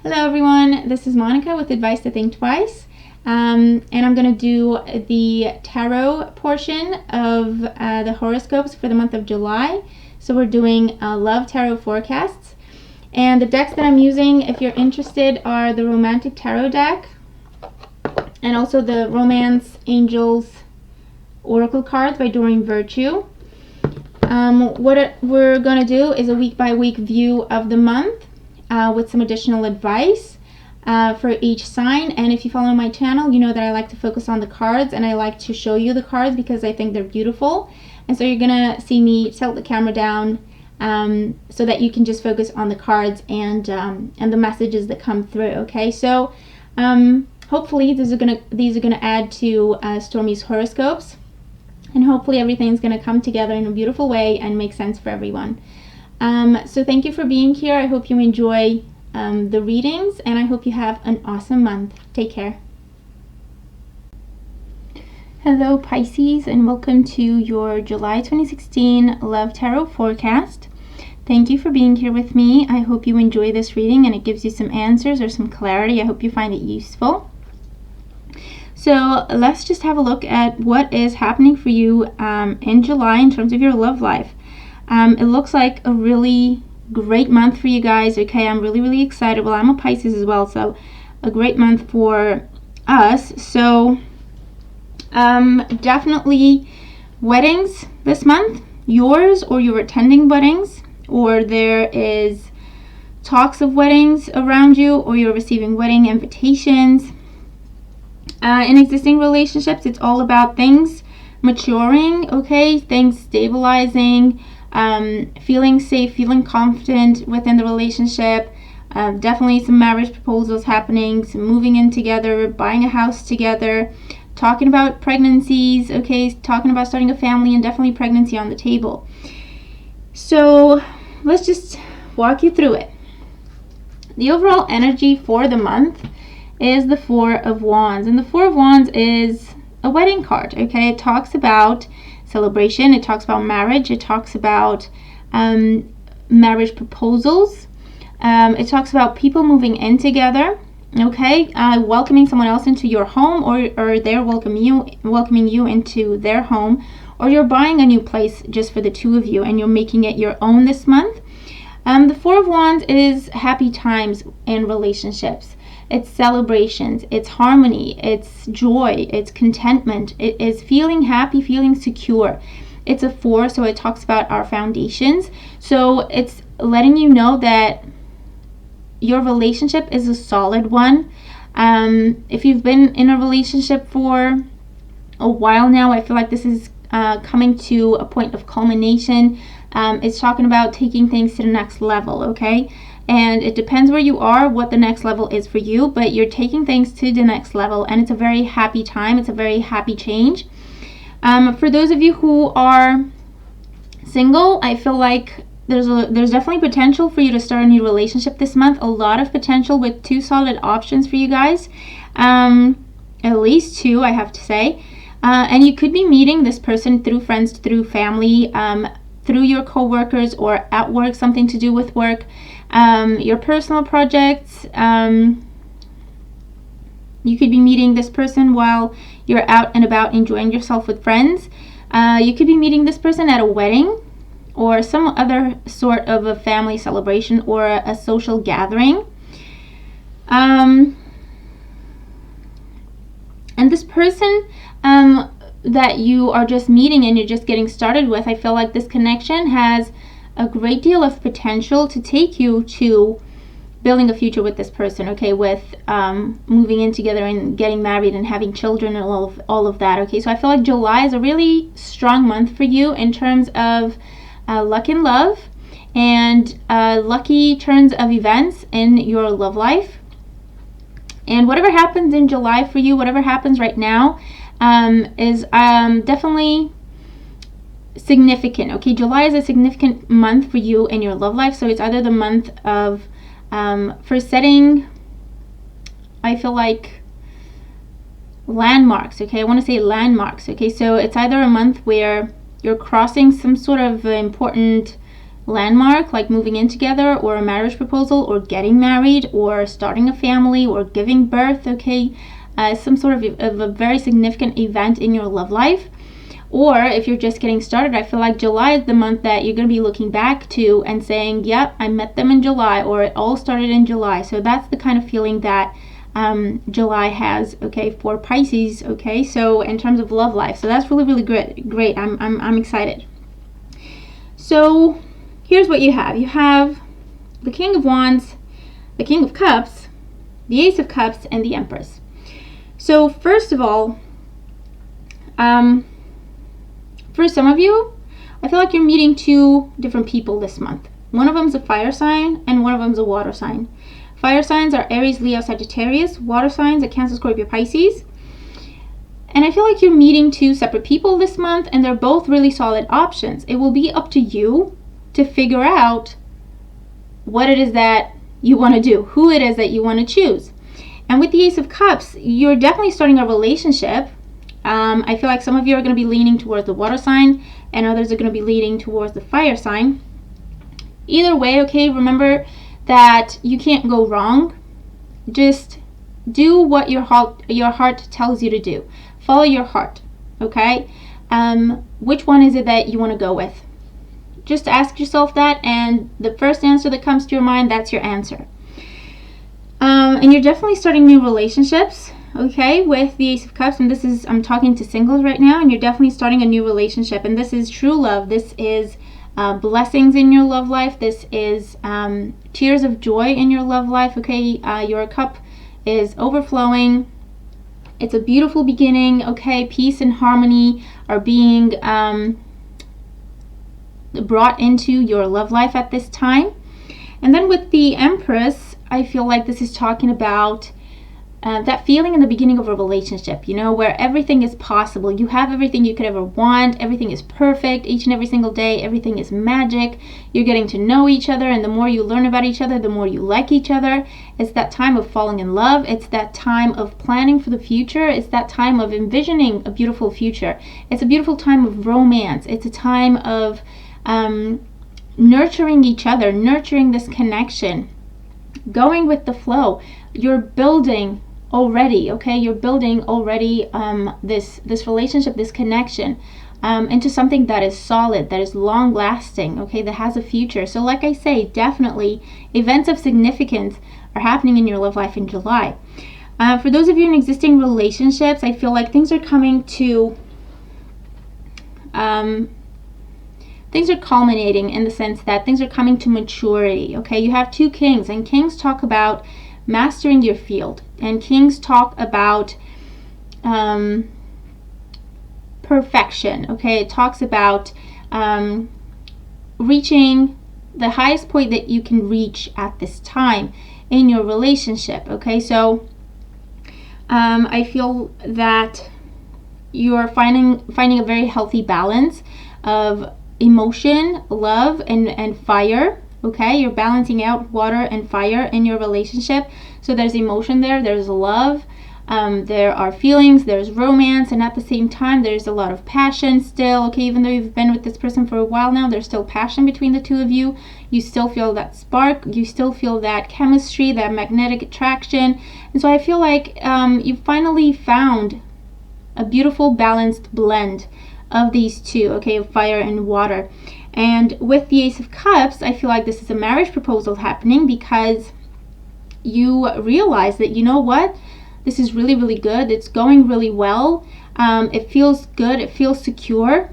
Hello everyone, this is Monica with Advice to Think Twice, and I'm going to do the tarot portion of the horoscopes for the month of July. So we're doing love tarot forecasts, and the decks that I'm using, if you're interested, are the Romantic Tarot deck and also the Romance Angels Oracle cards by Doreen Virtue. What we're going to do is a week by week view of the month with some additional advice for each sign. And if you follow my channel, you know that I like to focus on the cards and I like to show you the cards because I think they're beautiful. And so you're going to see me tilt the camera down so that you can just focus on the cards and the messages that come through. Okay, so hopefully these are gonna add to Stormie's horoscopes. And hopefully everything's going to come together in a beautiful way and make sense for everyone. So thank you for being here. I hope you enjoy the readings, and I hope you have an awesome month. Take care. Hello Pisces, and welcome to your July 2016 Love Tarot forecast. Thank you for being here with me. I hope you enjoy this reading and it gives you some answers or some clarity. I hope you find it useful. So let's just have a look at what is happening for you in July in terms of your love life. It looks like a really great month for you guys. Okay, I'm really excited. Well, I'm a Pisces as well, so a great month for us. So definitely weddings this month, yours or you're attending weddings, or there is talks of weddings around you, or you're receiving wedding invitations. In existing relationships, it's all about things maturing, okay, things stabilizing, feeling safe, feeling confident within the relationship. Definitely some marriage proposals happening, some moving in together, buying a house together, talking about pregnancies, okay, talking about starting a family, and definitely pregnancy on the table. So let's just walk you through it. The overall energy for the month is the Four of Wands, and the Four of Wands is a wedding card. Okay, it talks about celebration, it talks about marriage, it talks about marriage proposals, it talks about people moving in together, okay, welcoming someone else into your home, or they're welcoming you into their home, or you're buying a new place just for the two of you and you're making it your own this month. The Four of Wands is happy times in relationships. It's celebrations, it's harmony, it's joy, it's contentment, it is feeling happy, feeling secure. It's a 4, so it talks about our foundations. So it's letting you know that your relationship is a solid one. If you've been in a relationship for a while now, I feel like this is coming to a point of culmination. It's talking about taking things to the next level, okay? And it depends where you are, what the next level is for you, but you're taking things to the next level, and it's a very happy time. It's a very happy change. For those of you who are single, I feel like there's definitely potential for you to start a new relationship this month. A lot of potential with 2 solid options for you guys. At least 2, I have to say. And you could be meeting this person through friends, through family, through your co-workers, or at work, something to do with work. Your personal projects, you could be meeting this person while you're out and about enjoying yourself with friends. You could be meeting this person at a wedding or some other sort of a family celebration or a social gathering. And this person that you are just meeting and you're just getting started with, I feel like this connection has a great deal of potential to take you to building a future with this person, okay, with moving in together and getting married and having children and all of that, okay. So I feel like July is a really strong month for you in terms of luck and love and lucky turns of events in your love life. And whatever happens in July for you, whatever happens right now, is definitely significant, okay. July is a significant month for you in your love life, so it's either the month of for setting, I feel like, landmarks, okay. I want to say landmarks, okay. So it's either a month where you're crossing some sort of important landmark, like moving in together, or a marriage proposal, or getting married, or starting a family, or giving birth, okay? Some sort of a very significant event in your love life. Or if you're just getting started, I feel like July is the month that you're going to be looking back to and saying, yep, I met them in July, or it all started in July. So that's the kind of feeling that July has, okay, for Pisces, okay? So in terms of love life, so that's really, really great. I'm excited. So here's what you have. You have the King of Wands, the King of Cups, the Ace of Cups, and the Empress. So first of all, for some of you, I feel like you're meeting two different people this month. One of them is a fire sign and one of them is a water sign. Fire signs are Aries, Leo, Sagittarius. Water signs are Cancer, Scorpio, Pisces. And I feel like you're meeting two separate people this month, and they're both really solid options. It will be up to you to figure out what it is that you want to do, who it is that you want to choose. And with the Ace of Cups, you're definitely starting a relationship. I feel like some of you are going to be leaning towards the water sign, and others are going to be leaning towards the fire sign. Either way, okay, remember that you can't go wrong. Just do what your heart tells you to do. Follow your heart, okay? Which one is it that you want to go with? Just ask yourself that, and the first answer that comes to your mind, that's your answer. And you're definitely starting new relationships, okay, with the Ace of Cups. And this is, I'm talking to singles right now, and you're definitely starting a new relationship. And this is true love. This is blessings in your love life. This is tears of joy in your love life, okay? Your cup is overflowing. It's a beautiful beginning, okay? Peace and harmony are being brought into your love life at this time. And then with the Empress, I feel like this is talking about that feeling in the beginning of a relationship, you know, where everything is possible. You have everything you could ever want. Everything is perfect each and every single day. Everything is magic. You're getting to know each other, and the more you learn about each other, the more you like each other. It's that time of falling in love. It's that time of planning for the future. It's that time of envisioning a beautiful future. It's a beautiful time of romance. It's a time of nurturing each other, nurturing this connection, going with the flow. You're building already, okay? You're building already this relationship, this connection into something that is solid, that is long lasting, okay? That has a future. So like I say, definitely events of significance are happening in your love life in July. For those of you in existing relationships, I feel like things are coming to things are culminating in the sense that things are coming to maturity, okay? You have two kings, and kings talk about mastering your field, and kings talk about perfection, okay? It talks about reaching the highest point that you can reach at this time in your relationship, okay? So I feel that you're finding a very healthy balance of emotion, love, and fire, okay? You're balancing out water and fire in your relationship. So there's emotion there, there's love, there are feelings, there's romance, and at the same time there's a lot of passion still, okay? Even though you've been with this person for a while now, there's still passion between the two of you. You still feel that spark, you still feel that chemistry, that magnetic attraction. And so I feel like you finally found a beautiful balanced blend of these two, okay, of fire and water. And with the Ace of Cups, I feel like this is a marriage proposal happening because you realize that, you know what, this is really, really good. It's going really well. It feels good. It feels secure.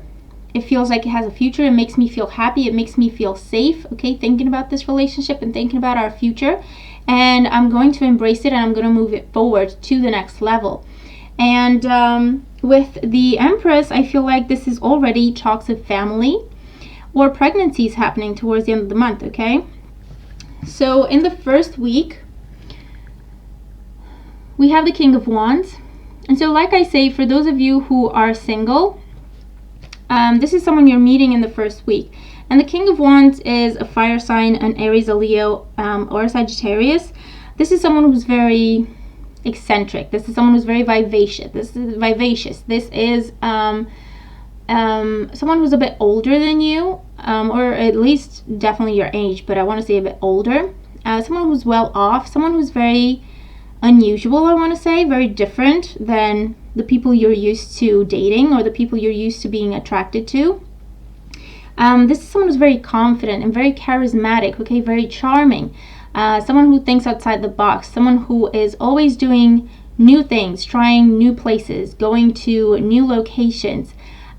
It feels like it has a future. It makes me feel happy. It makes me feel safe, okay, thinking about this relationship and thinking about our future. And I'm going to embrace it, and I'm going to move it forward to the next level. And with the Empress, I feel like this is already talks of family or pregnancies happening towards the end of the month, okay? So in the first week, we have the King of Wands. And so like I say, for those of you who are single, this is someone you're meeting in the first week. And the King of Wands is a fire sign, an Aries, a Leo, or a Sagittarius. This is someone who's very eccentric. This is someone who's very vivacious. This is someone who's a bit older than you. or at least definitely your age, but I want to say a bit older. Someone who's well off, someone who's very unusual, I want to say, very different than the people you're used to dating or the people you're used to being attracted to. This is someone who's very confident and very charismatic, okay, very charming. Someone who thinks outside the box, someone who is always doing new things, trying new places, going to new locations,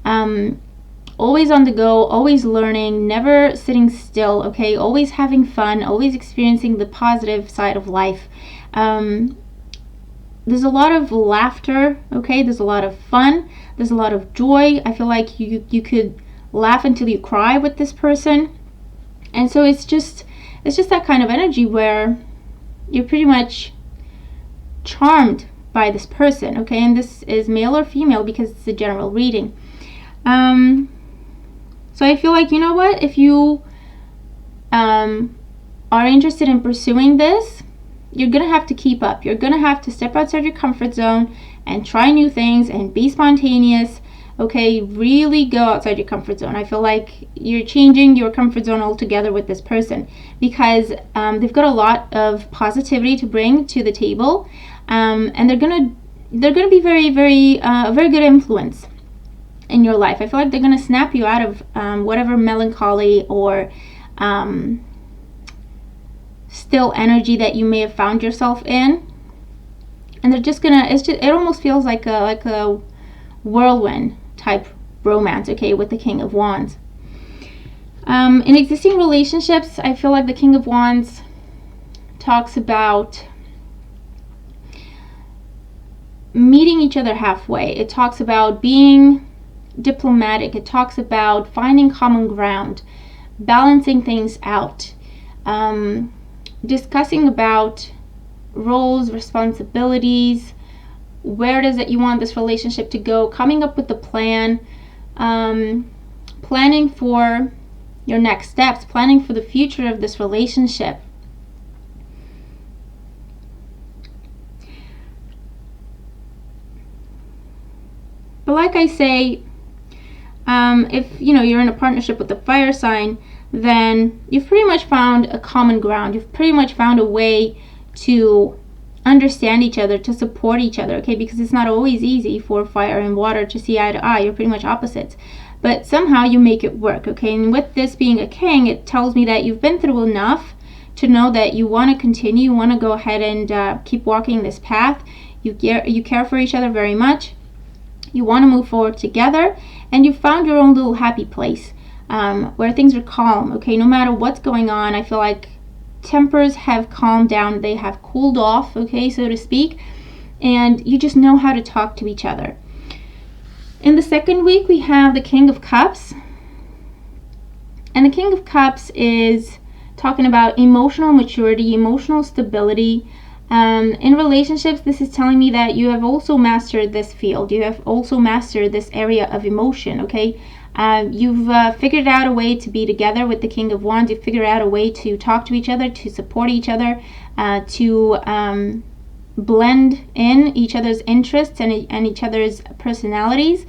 always on the go, always learning, never sitting still, okay, always having fun, always experiencing the positive side of life. There's a lot of laughter, okay, there's a lot of fun, there's a lot of joy. I feel like you could laugh until you cry with this person. And so it's just that kind of energy where you're pretty much charmed by this person, okay? And this is male or female because it's a general reading. So I feel like, you know what, if you are interested in pursuing this, you're gonna have to keep up. You're gonna have to step outside your comfort zone and try new things and be spontaneous, okay? Really go outside your comfort zone. I feel like you're changing your comfort zone altogether with this person, because they've got a lot of positivity to bring to the table, and they're gonna be very good influence in your life. I feel like they're gonna snap you out of whatever melancholy or still energy that you may have found yourself in, and they're just gonna, it almost feels like a whirlwind type romance, okay, with the King of Wands. In existing relationships, I feel like the King of Wands talks about meeting each other halfway. It talks about being diplomatic. It talks about finding common ground, balancing things out, discussing about roles, responsibilities, where it is that you want this relationship to go, coming up with a plan, planning for your next steps, planning for the future of this relationship. But like I say, if you're in a partnership with a fire sign, then you've pretty much found a common ground. You've pretty much found a way to understand each other, to support each other, okay? Because it's not always easy for fire and water to see eye to eye. You're pretty much opposites. But somehow you make it work, okay? And with this being a king, it tells me that you've been through enough to know that you want to continue, you want to go ahead and keep walking this path. You care for each other very much. You want to move forward together, and you found your own little happy place where things are calm, okay? No matter what's going on, I feel like tempers have calmed down, they have cooled off, okay, so to speak, and you just know how to talk to each other. In the second week, we have the King of Cups, and the King of Cups is talking about emotional maturity, emotional stability. In relationships, this is telling me that you have also mastered this field. You have also mastered this area of emotion, okay? You've figured out a way to be together with the King of Wands. You've figured out a way to talk to each other, to support each other, to blend in each other's interests and each other's personalities.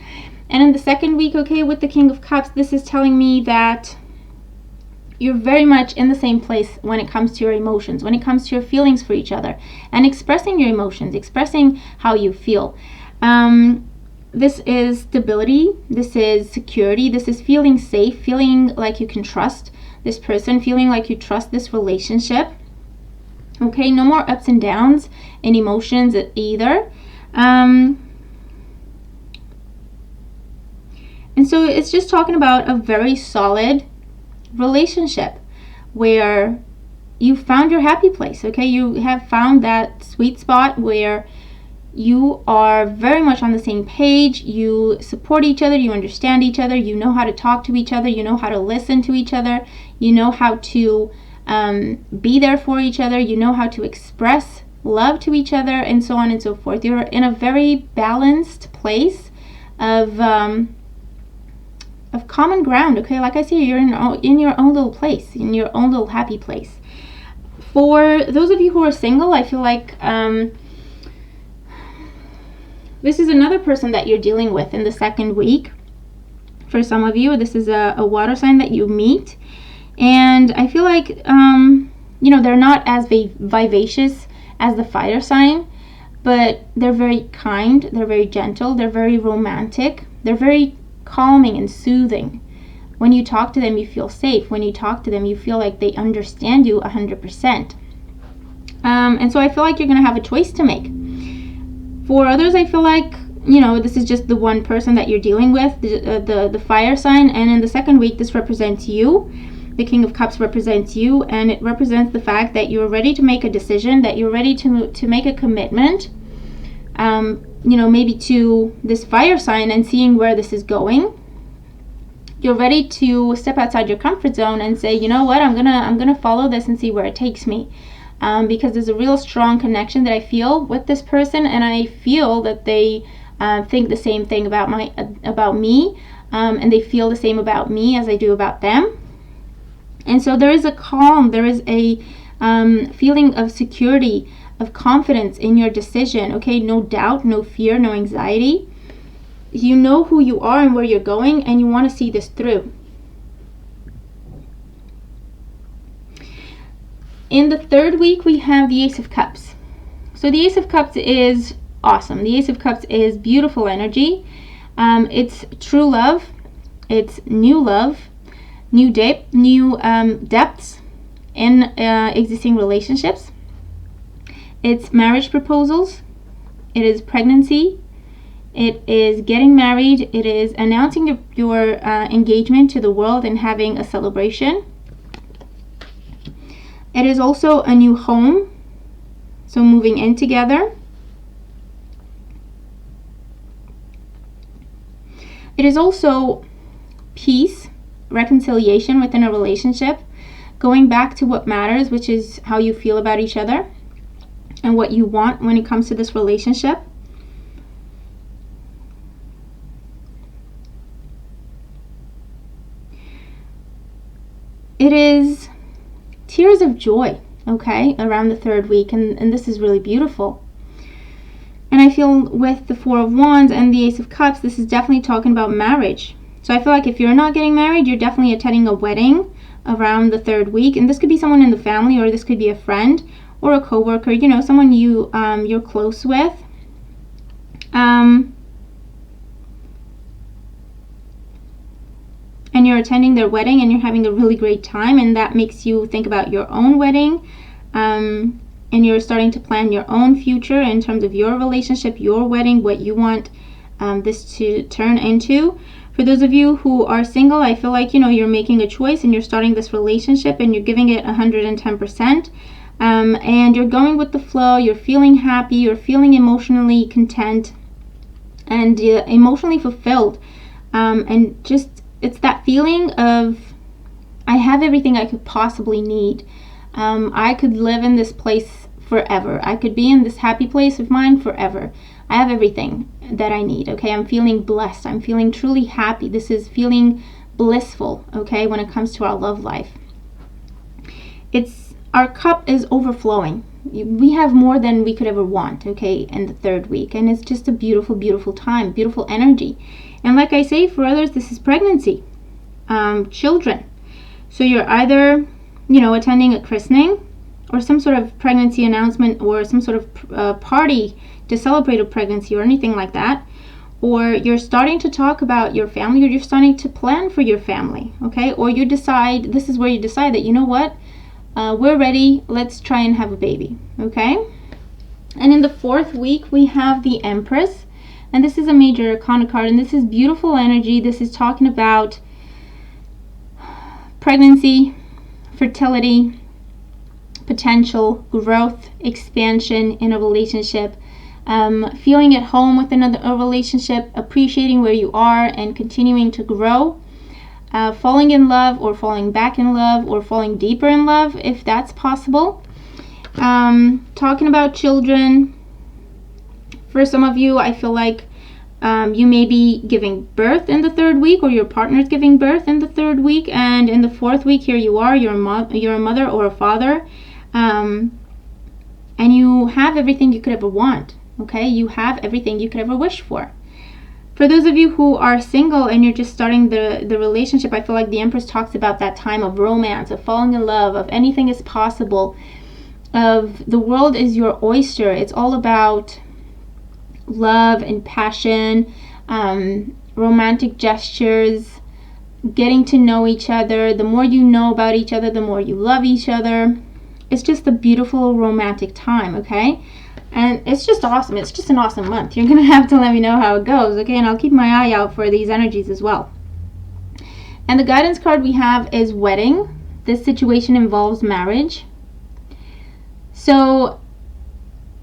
And in the second week, okay, with the King of Cups, this is telling me that you're very much in the same place when it comes to your emotions, when it comes to your feelings for each other, and expressing your emotions, expressing how you feel. This is stability, this is security, this is feeling safe, feeling like you can trust this person, feeling like you trust this relationship. Okay, no more ups and downs in emotions either. And so it's just talking about a very solid relationship where you found your happy place, okay? You have found that sweet spot where you are very much on the same page, you support each other, you understand each other, you know how to talk to each other, you know how to listen to each other, you know how to be there for each other, you know how to express love to each other, and so on and so forth. You're in a very balanced place of common ground, okay? Like I say, you're in your own little place, in your own little happy place. For those of you who are single, I feel like this is another person that you're dealing with in the second week. For some of you, this is a water sign that you meet. And I feel like, they're not as vivacious as the fire sign, but they're very kind, they're very gentle, they're very romantic, they're very calming and soothing. When you talk to them, you feel safe. When you talk to them, you feel like they understand you 100%. And so I feel like you're going to have a choice to make. For others, I feel like, this is just the one person that you're dealing with, the fire sign. And in the second week, this represents you. The King of Cups represents you, and it represents the fact that you're ready to make a decision, that you're ready to make a commitment, maybe to this fire sign and seeing where this is going. You're ready to step outside your comfort zone and say, you know what, I'm gonna follow this and see where it takes me. Because there's a real strong connection that I feel with this person, and I feel that they think the same thing about me, and they feel the same about me as I do about them. And so there is a calm, there is a feeling of security, of confidence in your decision. Okay, no doubt, no fear, no anxiety. You know who you are and where you're going, and you want to see this through. In the third week, we have the Ace of Cups. So the Ace of Cups is awesome. The Ace of Cups is beautiful energy. It's true love. It's new love, new depths in existing relationships. It's marriage proposals. It is pregnancy. It is getting married. It is announcing your engagement to the world and having a celebration. It is also a new home, so moving in together. It is also peace, reconciliation within a relationship, going back to what matters, which is how you feel about each other and what you want when it comes to this relationship. It is tears of joy, okay, around the third week, and this is really beautiful. And I feel with the Four of Wands and the Ace of Cups, this is definitely talking about marriage. So I feel like if you're not getting married, you're definitely attending a wedding around the third week, and this could be someone in the family, or this could be a friend or a coworker, someone you're close with. And you're attending their wedding and you're having a really great time, and that makes you think about your own wedding, and you're starting to plan your own future in terms of your relationship, your wedding, what you want this to turn into. For those of you who are single, I feel like you're making a choice and you're starting this relationship and you're giving it 110%, and you're going with the flow. You're feeling happy, you're feeling emotionally content and emotionally fulfilled, and just it's that feeling of, I have everything I could possibly need. I could live in this place forever. I could be in this happy place of mine forever. I have everything that I need, okay? I'm feeling blessed. I'm feeling truly happy. This is feeling blissful, okay, when it comes to our love life. Our cup is overflowing. We have more than we could ever want, okay, in the third week. And it's just a beautiful, beautiful time, beautiful energy. And like I say, for others, this is pregnancy, children. So you're either, attending a christening or some sort of pregnancy announcement or some sort of party to celebrate a pregnancy or anything like that. Or you're starting to talk about your family, or you're starting to plan for your family, okay? Or this is where you decide that, you know what, we're ready, let's try and have a baby, okay? And in the fourth week, we have the Empress. And this is a major arcana card, and this is beautiful energy. This is talking about pregnancy, fertility, potential, growth, expansion in a relationship, feeling at home within a relationship, appreciating where you are and continuing to grow, falling in love or falling back in love or falling deeper in love if that's possible. Talking about children. For some of you, I feel like you may be giving birth in the third week, or your partner's giving birth in the third week, and in the fourth week, here you are, you're a mother or a father, and you have everything you could ever want, okay? You have everything you could ever wish for. For those of you who are single and you're just starting the relationship, I feel like the Empress talks about that time of romance, of falling in love, of anything is possible, of the world is your oyster. It's all about love and passion, romantic gestures, getting to know each other. The more you know about each other, the more you love each other. It's just a beautiful romantic time, okay? And it's just awesome. It's just an awesome month. You're going to have to let me know how it goes, okay? And I'll keep my eye out for these energies as well. And the guidance card we have is wedding. This situation involves marriage. So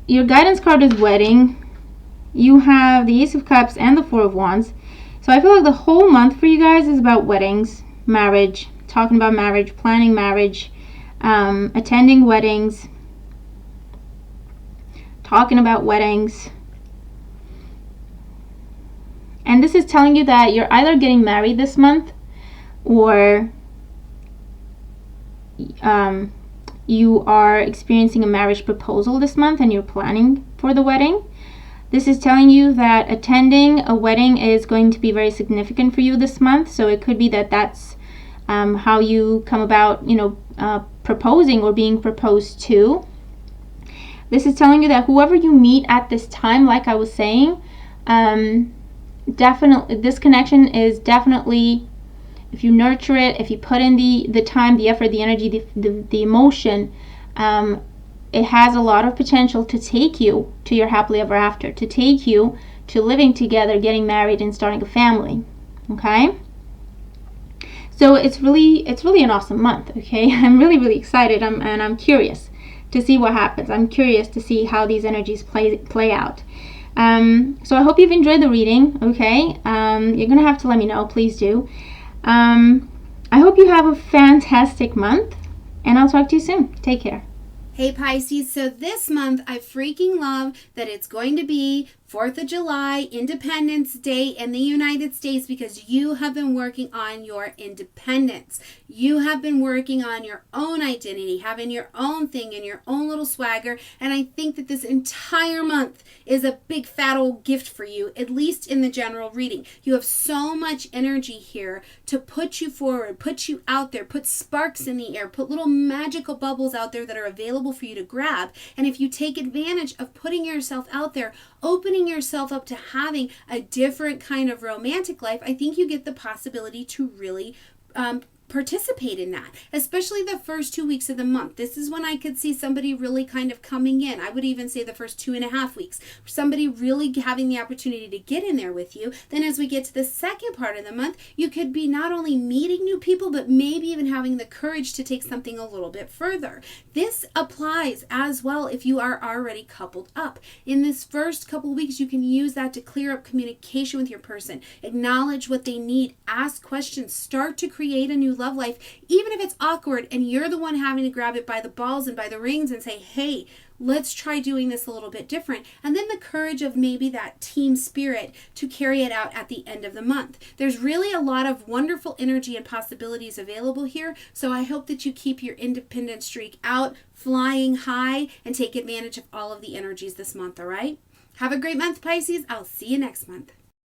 your guidance card is wedding. You have the Ace of Cups and the Four of Wands. So I feel like the whole month for you guys is about weddings, marriage, talking about marriage, planning marriage, attending weddings, talking about weddings. And this is telling you that you're either getting married this month or you are experiencing a marriage proposal this month and you're planning for the wedding. This is telling you that attending a wedding is going to be very significant for you this month. So it could be that that's how you come about, proposing or being proposed to. This is telling you that whoever you meet at this time, like I was saying, definitely this connection is definitely, if you nurture it, if you put in the time, the effort, the energy, the emotion, it has a lot of potential to take you to your happily ever after, to take you to living together, getting married, and starting a family. Okay? So it's really an awesome month. Okay? I'm really excited. I'm curious to see what happens. I'm curious to see how these energies play out. So I hope you've enjoyed the reading. Okay? You're gonna have to let me know. Please do. I hope you have a fantastic month, and I'll talk to you soon. Take care. Hey Pisces, so this month I freaking love that it's going to be 4th of July, Independence Day in the United States, because you have been working on your independence. You have been working on your own identity, having your own thing and your own little swagger. And I think that this entire month is a big fat old gift for you, at least in the general reading. You have so much energy here to put you forward, put you out there, put sparks in the air, put little magical bubbles out there that are available for you to grab. And if you take advantage of putting yourself out there, opening yourself up to having a different kind of romantic life, I think you get the possibility to really participate in that, especially the first 2 weeks of the month. This is when I could see somebody really kind of coming in. I would even say the first 2.5 weeks, somebody really having the opportunity to get in there with you. Then as we get to the second part of the month, you could be not only meeting new people, but maybe even having the courage to take something a little bit further. This applies as well if you are already coupled up. In this first couple of weeks, you can use that to clear up communication with your person, acknowledge what they need, ask questions, start to create a new love life, even if it's awkward and you're the one having to grab it by the balls and by the rings and say, hey, let's try doing this a little bit different. And then the courage of maybe that team spirit to carry it out at the end of the month. There's really a lot of wonderful energy and possibilities available here. So I hope that you keep your independent streak out, flying high, and take advantage of all of the energies this month, all right? Have a great month, Pisces. I'll see you next month.